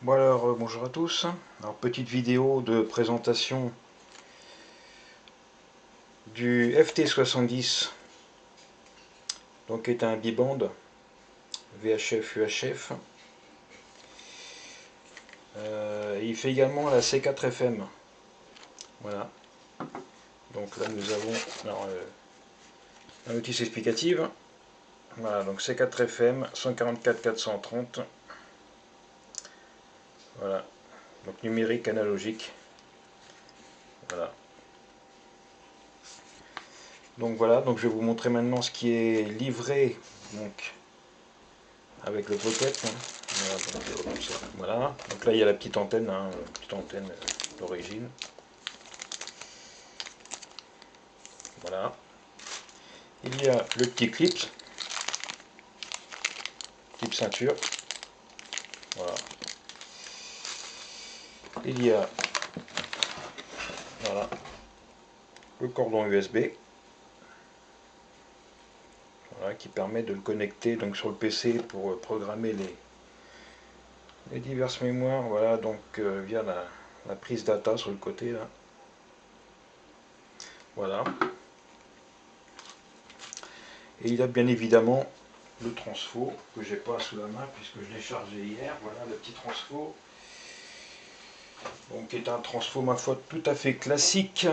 Bon alors, bonjour à tous. Alors, petite vidéo de présentation du FT70, donc qui est un biband VHF UHF. Il fait également la C4FM. Voilà. Donc là nous avons la notice explicative. Voilà, donc C4FM 144 430. Voilà. Donc numérique analogique. Voilà. Donc voilà, donc je vais vous montrer maintenant ce qui est livré donc avec le pocket. Voilà, donc là il y a la petite antenne, d'origine. Voilà. Il y a le petit clip ceinture. Voilà. Il y a voilà, le cordon USB. Voilà, qui permet de le connecter donc sur le PC pour programmer les diverses mémoires. Voilà, donc via la prise data sur le côté là. Voilà. Et il y a bien évidemment le transfo que j'ai pas sous la main puisque je l'ai chargé hier. Voilà le petit transfo. Donc qui est un transfo ma foi tout à fait classique.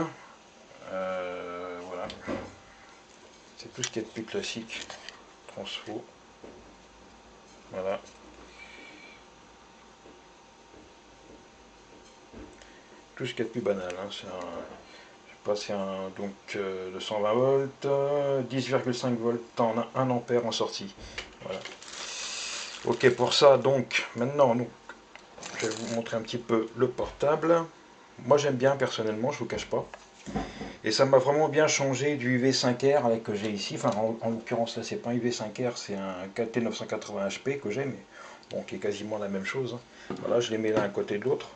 Voilà. C'est tout ce qui est de plus classique. Transfo. Voilà. Tout ce qui est de plus banal. Hein. C'est un donc de 120 volts, 10,5 volts en 1 ampère en sortie. Voilà. Ok pour ça donc maintenant donc, je vais vous montrer un petit peu le portable. Moi j'aime bien personnellement, je vous cache pas. Et ça m'a vraiment bien changé du UV5R que j'ai ici. Enfin en l'occurrence là c'est pas un UV5R, c'est un KT980 HP que j'ai, mais bon qui est quasiment la même chose. Voilà, je les mets l'un à côté de l'autre.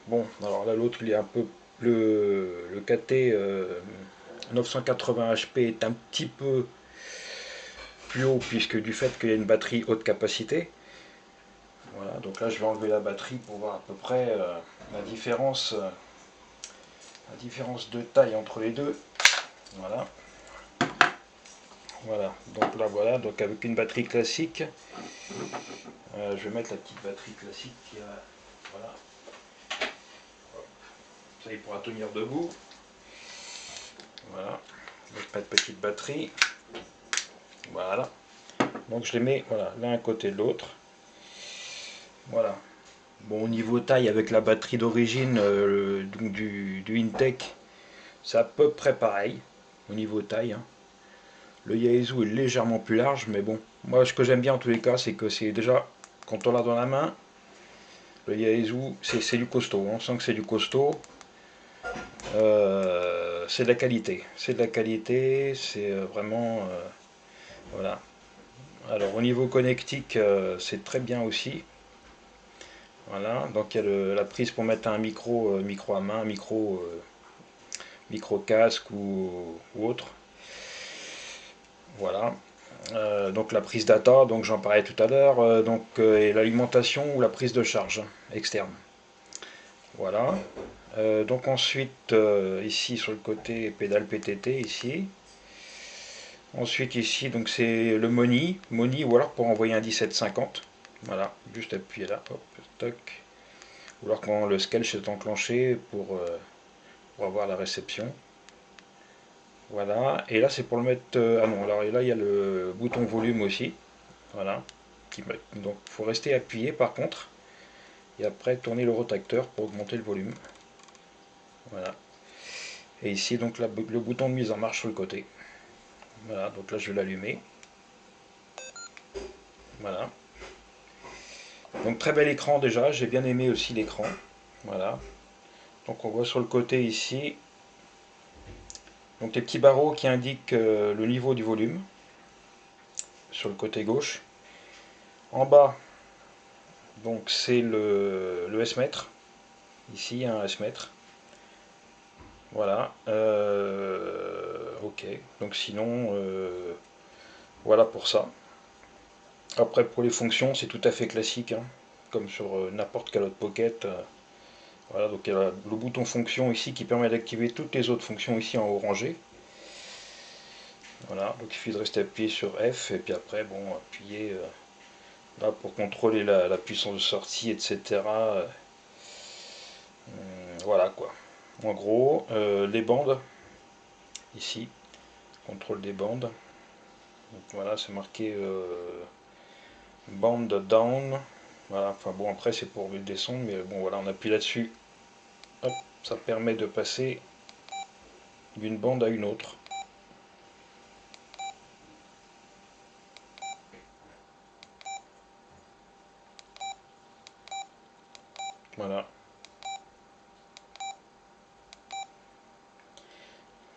Bon, alors là l'autre il est un peu le KT 980 HP est un petit peu plus haut puisque du fait qu'il y a une batterie haute capacité. Voilà, donc là je vais enlever la batterie pour voir à peu près la différence de taille entre les deux. Voilà. Voilà, donc là voilà, donc avec une batterie classique, je vais mettre la petite batterie classique qui a, voilà. Ça il pourra tenir debout. Voilà, je vais mettre petite batterie. Voilà. Donc je les mets voilà, l'un à côté de l'autre. Voilà. Bon, au niveau taille, avec la batterie d'origine du Intech, c'est à peu près pareil au niveau taille. Hein. Le Yaesu est légèrement plus large, mais bon, moi ce que j'aime bien en tous les cas, c'est que c'est déjà, quand on l'a dans la main, le Yaesu, c'est du costaud. On sent que c'est du costaud. C'est de la qualité. C'est de la qualité, c'est vraiment. Voilà. Alors au niveau connectique, c'est très bien aussi. Voilà, donc il y a la prise pour mettre un micro, micro à main, micro casque ou autre. Voilà. Donc la prise data, donc j'en parlais tout à l'heure, et l'alimentation ou la prise de charge externe. Voilà. Donc ensuite ici sur le côté pédale PTT ici. Ensuite ici donc c'est le Moni ou alors pour envoyer un 1750. Voilà, juste appuyer là, hop, toc. Ou alors quand le sketch est enclenché pour avoir la réception. Voilà, et là c'est pour le mettre. Ah non, alors et là il y a le bouton volume aussi. Voilà. Donc il faut rester appuyé par contre. Et après tourner le rotateur pour augmenter le volume. Voilà. Et ici donc le bouton de mise en marche sur le côté. Voilà, donc là je vais l'allumer. Voilà. Donc très bel écran déjà, j'ai bien aimé aussi l'écran. Voilà. Donc on voit sur le côté ici. Donc les petits barreaux qui indiquent le niveau du volume. Sur le côté gauche. En bas, donc c'est le S-mètre. Ici un S-mètre. Voilà. Ok. Donc sinon, voilà pour ça. Après pour les fonctions, c'est tout à fait classique. Hein. comme sur n'importe quel autre Pocket. Voilà, donc il y a le bouton fonction ici qui permet d'activer toutes les autres fonctions ici en orangé. Voilà, donc il suffit de rester appuyé sur F et puis après, bon, appuyer là pour contrôler la puissance de sortie, etc. Voilà quoi. En gros, les bandes, ici, contrôle des bandes. Donc, voilà, c'est marqué band down. Voilà, enfin bon, après c'est pour le descendre, mais bon, voilà, on appuie là-dessus. Hop, ça permet de passer d'une bande à une autre. Voilà.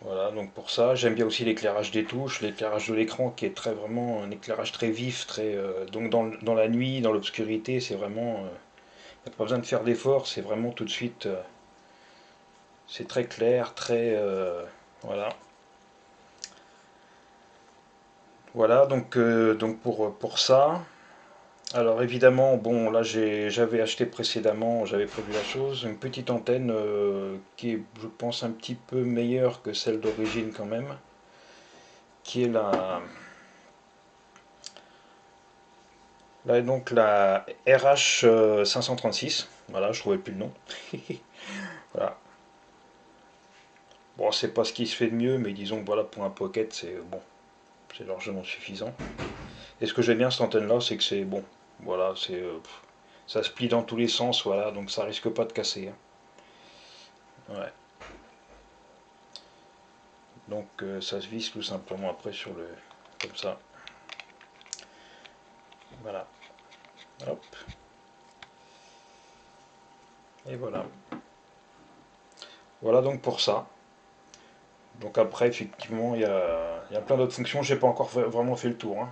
Voilà, donc pour ça, j'aime bien aussi l'éclairage des touches, l'éclairage de l'écran qui est très vraiment un éclairage très vif, très donc dans la nuit, dans l'obscurité, c'est vraiment, il n'y a pas besoin de faire d'efforts, c'est vraiment tout de suite, c'est très clair, très voilà. Voilà, donc pour ça. Alors évidemment, bon là j'avais acheté précédemment, j'avais prévu la chose, une petite antenne qui est, je pense, un petit peu meilleure que celle d'origine quand même, qui est là donc la RH 536. Voilà, je trouvais plus le nom. Voilà. Bon, c'est pas ce qui se fait de mieux, mais disons que voilà, pour un pocket, c'est bon, c'est largement suffisant. Et ce que j'aime bien cette antenne-là, c'est que c'est bon, voilà, ça se plie dans tous les sens, voilà, donc ça risque pas de casser, hein. Ouais. Donc ça se visse tout simplement après sur le, comme ça. Voilà. Hop. Et voilà. Voilà donc pour ça. Donc après, effectivement, il y a plein d'autres fonctions. J'ai pas encore vraiment fait le tour, hein.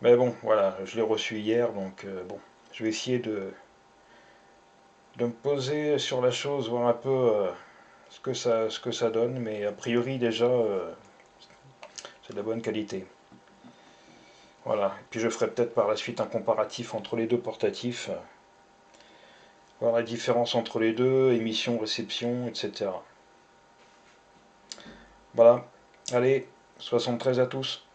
Mais bon, voilà, je l'ai reçu hier, donc bon, je vais essayer de me poser sur la chose, voir un peu ce que ça donne. Mais a priori déjà, c'est de la bonne qualité. Voilà. Et puis je ferai peut-être par la suite un comparatif entre les deux portatifs, voir la différence entre les deux, émission, réception, etc. Voilà. Allez, 73 à tous.